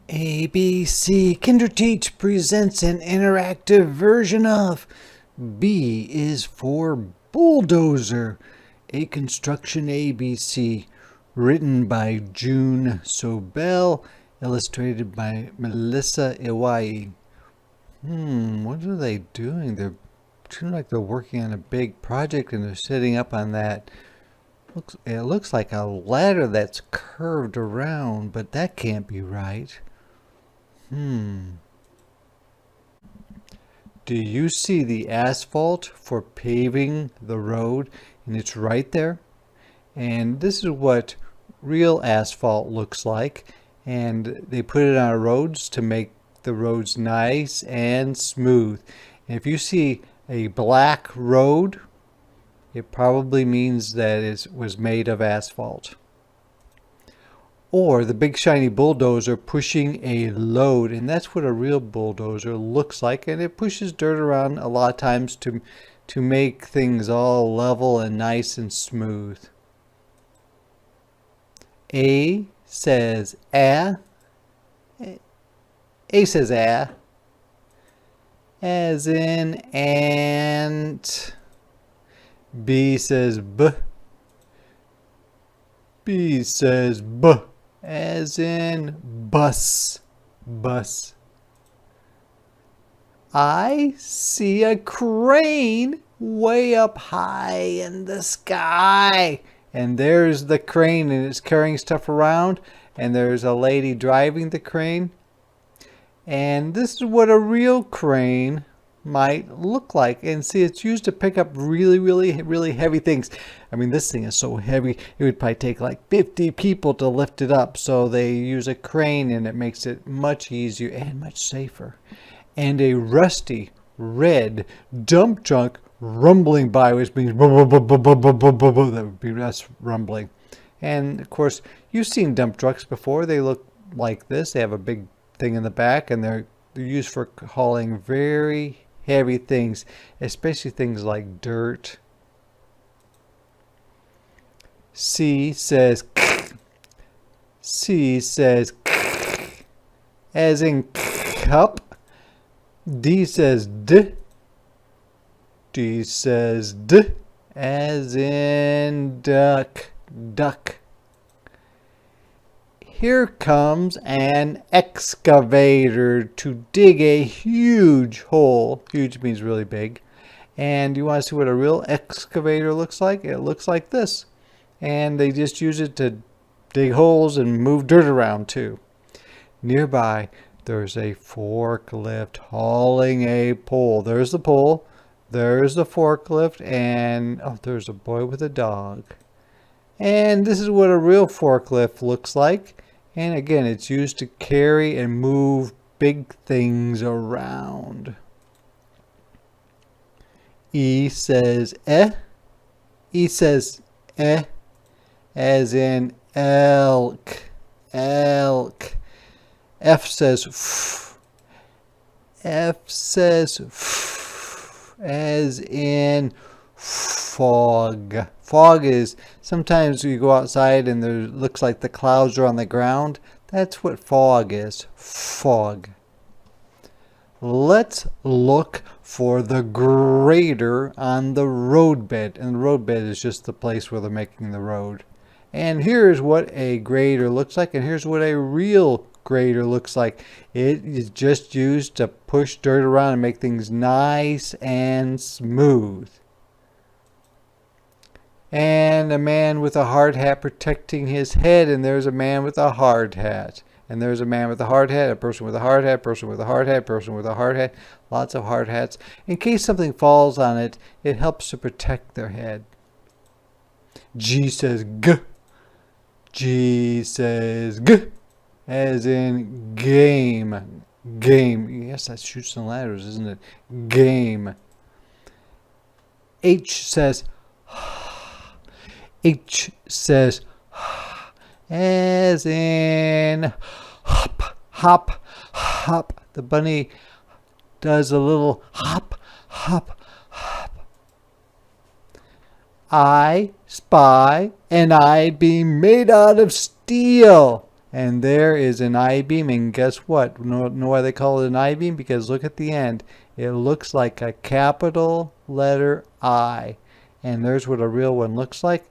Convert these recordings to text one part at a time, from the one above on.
ABC Kinderteach presents an interactive version of B is for Bulldozer, a construction ABC, written by June Sobel, illustrated by Melissa Iwai. What are they doing? They're seem like they're working on a big project and they're sitting up on that. It looks like a ladder that's curved around, but that can't be right. Do you see the asphalt for paving the road? And it's right there. And this is what real asphalt looks like. And they put it on our roads to make the roads nice and smooth. And if you see a black road, it probably means that it was made of asphalt. Or the big shiny bulldozer pushing a load, and that's what a real bulldozer looks like, and it pushes dirt around a lot of times to make things all level and nice and smooth. A says A says as in ant. B says B. B says B, as in bus. Bus. I see a crane way up high in the sky. And there's the crane, and it's carrying stuff around. And there's a lady driving the crane. And this is what a real crane might look like. And see, it's used to pick up really heavy things. I mean, this thing is so heavy, it would probably take like 50 people to lift it up. So they use a crane, and it makes it much easier and much safer. And a rusty red dump truck rumbling by, which means that would be us rumbling. And of course, you've seen dump trucks before. They look like this. They have a big thing in the back, and they're used for hauling very heavy things, especially things like dirt. C says as in cup. D says D. D says D, as in duck. Duck. Here comes an excavator to dig a huge hole. Huge means really big. And you want to see what a real excavator looks like? It looks like this. And they just use it to dig holes and move dirt around too. Nearby, there's a forklift hauling a pole. There's the pole. There's the forklift. And there's a boy with a dog. And this is what a real forklift looks like. And again, it's used to carry and move big things around. E says eh. E says eh, as in elk. Elk. F says f. F says f, as in fog. Fog is sometimes you go outside and there looks like the clouds are on the ground. That's what fog is. Fog. Let's look for the grader on the roadbed. And the roadbed is just the place where they're making the road. And here's what a grader looks like, and here's what a real grader looks like. It is just used to push dirt around and make things nice and smooth. And a man with a hard hat protecting his head, and there's a man with a hard hat. And there's a man with a hard hat, a person with a hard hat, person with a hard hat, person with a hard hat, lots of hard hats. In case something falls on it, it helps to protect their head. G says G. G says G, as in game. Game. Yes, that's Chutes and Ladders, isn't it? Game. H says H says as in hop, hop, hop. The bunny does a little hop, hop, hop. I spy an eye beam made out of steel. And there is an I-beam, and guess what? Know why they call it an I-beam? Because look at the end. It looks like a capital letter I. And there's what a real one looks like.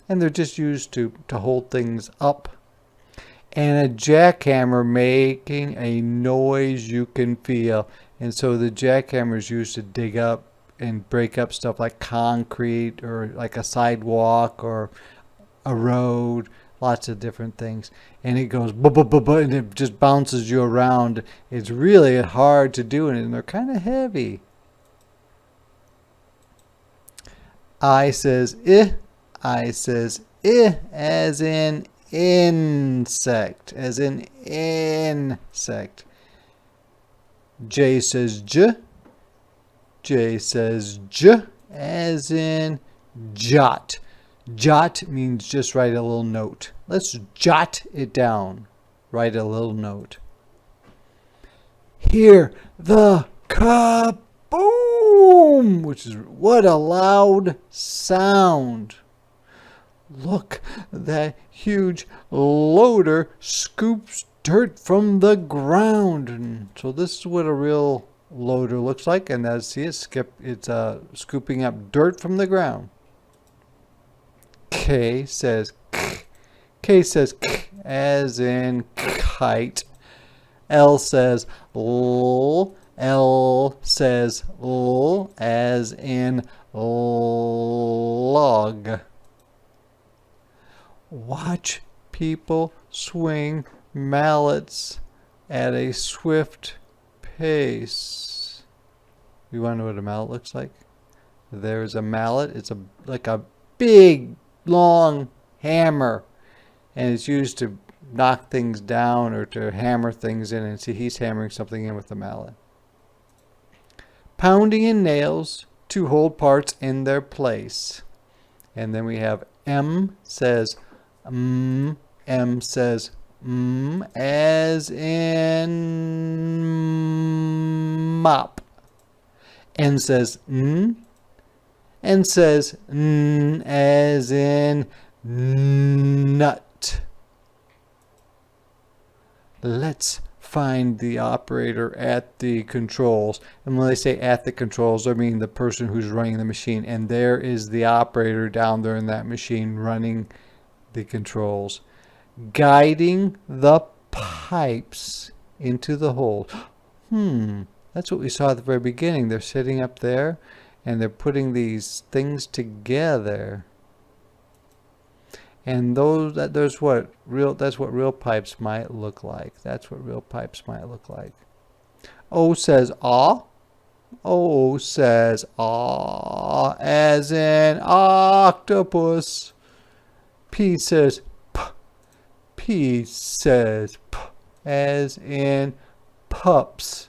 And they're just used to hold things up. And a jackhammer making a noise you can feel. And so the jackhammer is used to dig up and break up stuff like concrete or like a sidewalk or a road, lots of different things. And it goes and it just bounces you around. It's really hard to do, and they're kind of heavy. I says I says as in insect, as in insect. J says J says J, as in jot. Jot means just write a little note. Let's jot it down. Write a little note. Hear the kaboom, which is what a loud sound. Look, that huge loader scoops dirt from the ground. And so this is what a real loader looks like, and as see it's scooping up dirt from the ground. K says as in kite. L says l says l, as in log. Watch people swing mallets at a swift pace. You want to know what a mallet looks like? There's a mallet. It's like a big, long hammer, and it's used to knock things down or to hammer things in. And see, he's hammering something in with the mallet. Pounding in nails to hold parts in their place. And then we have M says M says as in mop. N says N says as in nut. Let's find the operator at the controls. And when they say at the controls, I mean the person who's running the machine. And there is the operator down there in that machine running the controls, guiding the pipes into the hole. That's what we saw at the very beginning. They're sitting up there and they're putting these things together. And that's what real pipes might look like. That's what real pipes might look like. O says ah. O says ah, as in octopus. P says p. P says p, as in pups.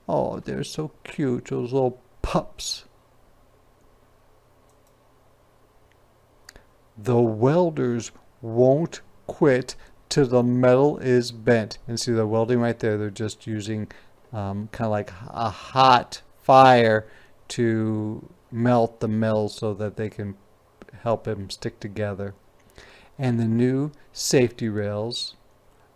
Oh, they're so cute, those little pups. The welders won't quit till the metal is bent. And see the welding right there, they're just using kind of like a hot fire to melt the metal so that they can help them stick together. And the new safety rails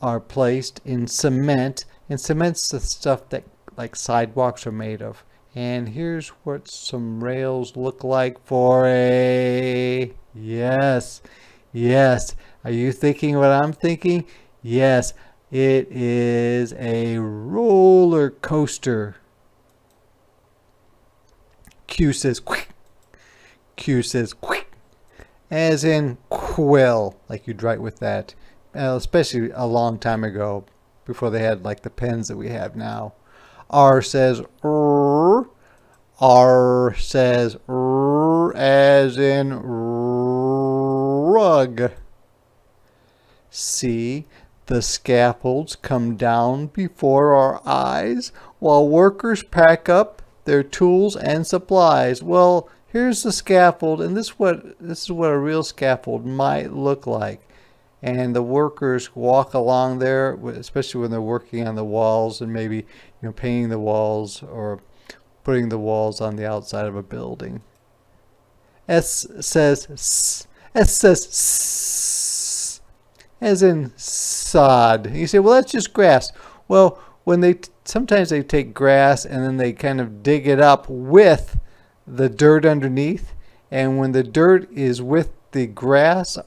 are placed in cement. And cement's the stuff that like sidewalks are made of. And here's what some rails look like for a... Yes. Are you thinking what I'm thinking? Yes, it is a roller coaster. Q says quick. Q says quick. As in quill, like you'd write with that. Especially a long time ago, before they had like the pens that we have now. R says R. R says R, as in rug. See, the scaffolds come down before our eyes while workers pack up their tools and supplies. Well, here's the scaffold, and this is what a real scaffold might look like. And the workers walk along there, especially when they're working on the walls and maybe painting the walls or putting the walls on the outside of a building. S says S. S says S. as in sod. You say, well, that's just grass. Well, when sometimes they take grass and then they kind of dig it up with the dirt underneath. And when the dirt is with the grass,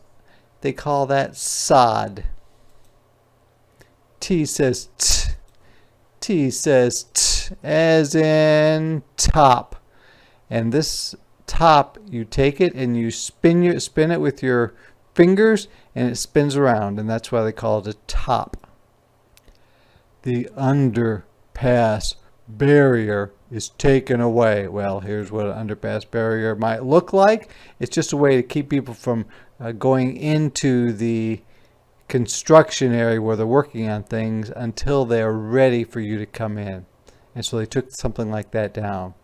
they call that sod. T says t. T says t, as in top. And this top, you take it and you spin it with your fingers, and it spins around, and that's why they call it a top. The underpass barrier is taken away. Well, here's what an underpass barrier might look like. It's just a way to keep people from going into the construction area where they're working on things until they're ready for you to come in. And so they took something like that down.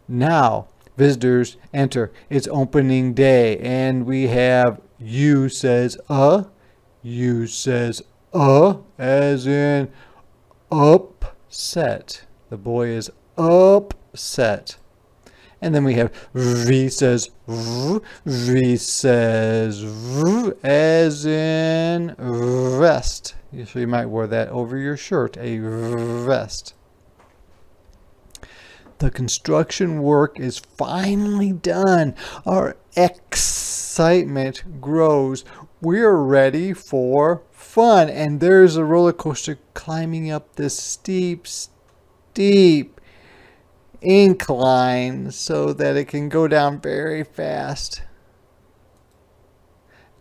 Now, visitors enter. It's opening day, and we have U says U says as in upset. The boy is upset. And then we have V says V says as in vest. So you might wear that over your shirt, a vest. The construction work is finally done. Our excitement grows. We're ready for fun. And there's a roller coaster climbing up this steep incline so that it can go down very fast.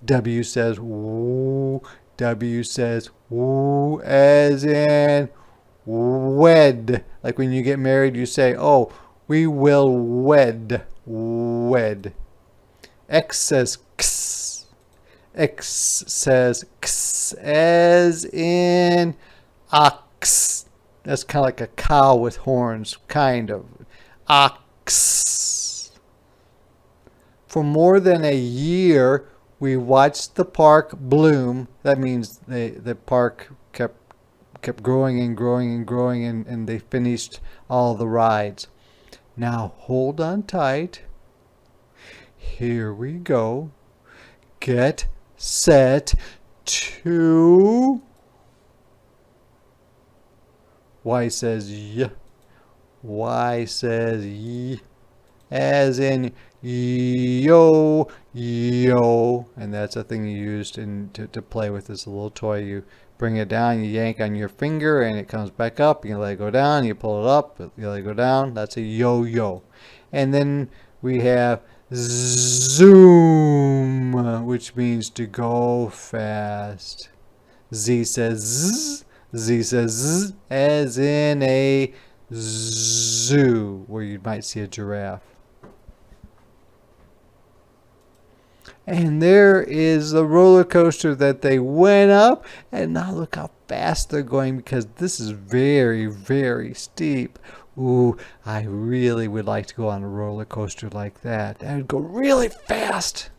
W says woo. W says woo, as in wed. Like when you get married, you say, oh, we will wed. Wed. X says x. X says x, as in ox. That's kind of like a cow with horns, kind of. Ox. For more than a year, we watched the park bloom. That means the park kept growing and growing and growing, and they finished all the rides. Now hold on tight. Here we go. Get set to. Y says y. Y says y, as in yo, yo. And that's a thing you used to play with. This little toy. You bring it down, you yank on your finger, and it comes back up. You let it go down, you pull it up, you let it go down. That's a yo-yo. And then we have zoom, which means to go fast. Z says z. Z says z, as in a zoo, where you might see a giraffe. And there is the roller coaster that they went up. And now look how fast they're going, because this is very, very steep. Ooh, I really would like to go on a roller coaster like that. That would go really fast.